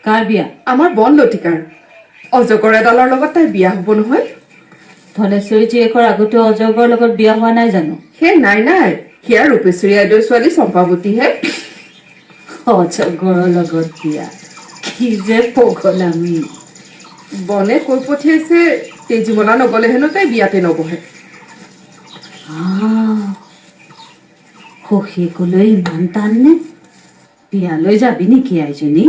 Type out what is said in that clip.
কাৰ বিয়া? আমাৰ বন লতিকাৰ অজগৰ এডালৰ লগত তাই বিয়া হ'ব নহয়। ধনেশ্বৰী জীয়েকৰ আগতে অজগৰৰ লগত বিয়া হোৱা নাই জানো? সেই নাই সেয়া ৰূপেশ্বৰী আইদেউৰ ছোৱালী চম্পাৱতীহে। অজগৰৰ লগত বিয়া, কি যে পগলামি। বনে কৈ পঠিয়াইছে তেজীমলা নগলে হেনো তাই বিয়াতে নবহে। শশীকলৈ ইমান টান নে? বিয়ালৈ যাবি নেকি আইজনী?